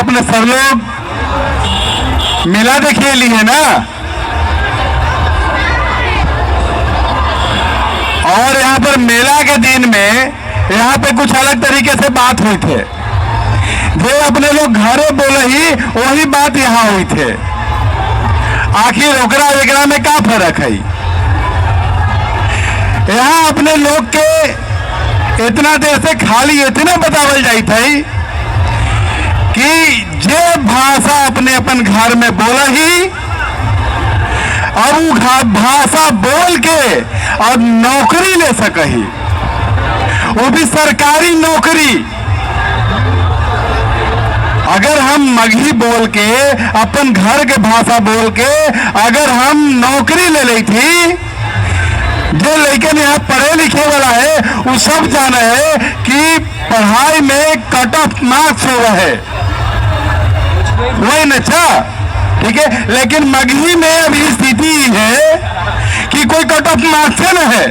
आपने सब लोग मेला देखिए ली है ना, और यहाँ पर मेला के दिन में यहाँ पे कुछ अलग तरीके से बात हुई थे। जो अपने लोग घरे बोले ही वही बात यहाँ हुई थे। आखिर ओकरा एकरा में क्या फर्क है? यहाँ अपने लोग के इतना देर से खाली इतना बतावल जाई थी कि जे भाषा अपने अपन घर में बोला ही और वो भाषा बोल के और नौकरी ले सके, वो भी सरकारी नौकरी। अगर हम मगही बोल के अपन घर के भाषा बोल के अगर हम नौकरी ले ली थी, जो लेकिन यहाँ पढ़े लिखे वाला है वो सब जाना है कि पढ़ाई में कट ऑफ मार्क्स हुआ है, वही न था, ठीक है। लेकिन मगही में अभी स्थिति है कि कोई कट ऑफ मार्क्स है न है।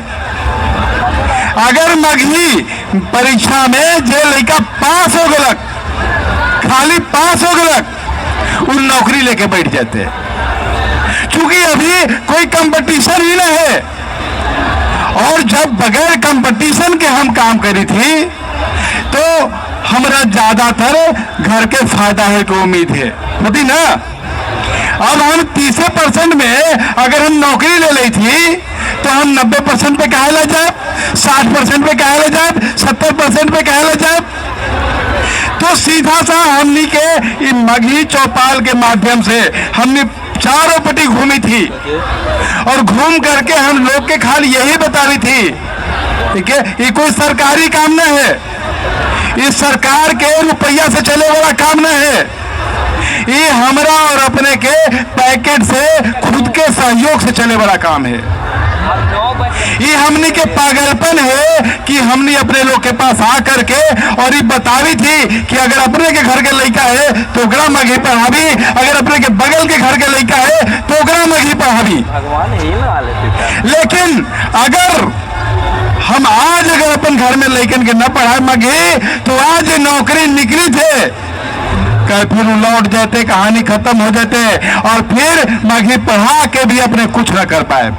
अगर मगही परीक्षा में जो लड़का पास हो गलक, खाली पास हो गलक, वो नौकरी लेके बैठ जाते हैं, क्योंकि अभी कोई कंपटीशन ही नहीं है। और जब बगैर कंपटीशन के हम काम करी थी तो हमारा ज्यादातर घर के फायदा है को उम्मीद है होती ना। अब हम 30% में अगर हम नौकरी ले ली थी तो हम 90% पे कहे ले जाए, 60% पे कहे ले जाए, 70% पे कहे ले जाए। तो सीधा सा हमनी के मगही चौपाल के माध्यम से हमने चारों पट्टी घूमी थी और घूम करके हम लोग के खाली यही बता रही थी, ठीक है, ये कोई सरकारी काम नहीं है, इस सरकार के रुपया से चले वाला काम नहीं है, ये हमारा और अपने के पैकेट से खुद के सहयोग से चले वाला काम है। ये हमने के पागलपन है कि हमने अपने लोग के पास आ करके और ये बतावी थी कि अगर अपने के घर के लड़का है तो ओकरा मगही पढ़ावी, अगर अपने के बगल के घर के लड़का है तो ओकरा मगही पढ़ावी। लेकिन अगर हम आज अगर अपन घर में लड़कन के न पढ़ाए मगही तो आज नौकरी निकली थे, फिर लौट जाते, कहानी खत्म हो जाते और फिर मगही पढ़ा के भी अपने कुछ न कर पाए।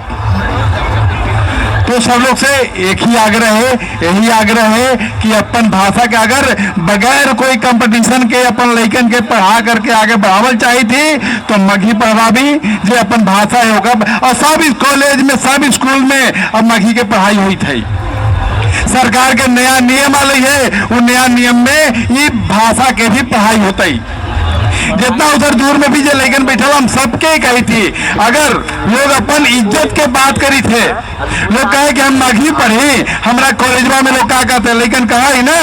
तो सब लोग से एक ही आग्रह है, यही आग्रह है कि अपन भाषा के अगर बगैर कोई कंपटीशन के अपन लड़कन के पढ़ा करके आगे बढ़ावल चाहिए थी तो मगही पढ़वा भी जो अपन भाषा है होगा। और सब कॉलेज में सब स्कूल में अब मगही के पढ़ाई हुई थी। सरकार के नया नियम आ रही है, वो नया नियम में ये भाषा के भी पढ़ाई होती। जितना उधर दूर में भी जो लेकिन बैठा हम सबके कही थी, अगर लोग अपन इज्जत के बात करी थे, लोग कहे कि हम मगही पढ़ी, हमारा कॉलेजवा में लोग क्या कहते हैं, लेकिन कहा ही ना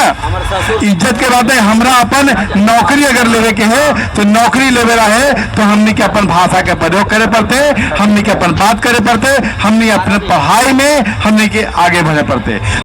इज्जत के बातें, हमरा अपन नौकरी अगर लेवे के है तो नौकरी लेवे रहे तो हमने के अपन भाषा के प्रयोग करे पड़ते, हमने के अपन बात करे पड़ते, हमने अपने पढ़ाई में हमने के आगे बढ़े पड़ते।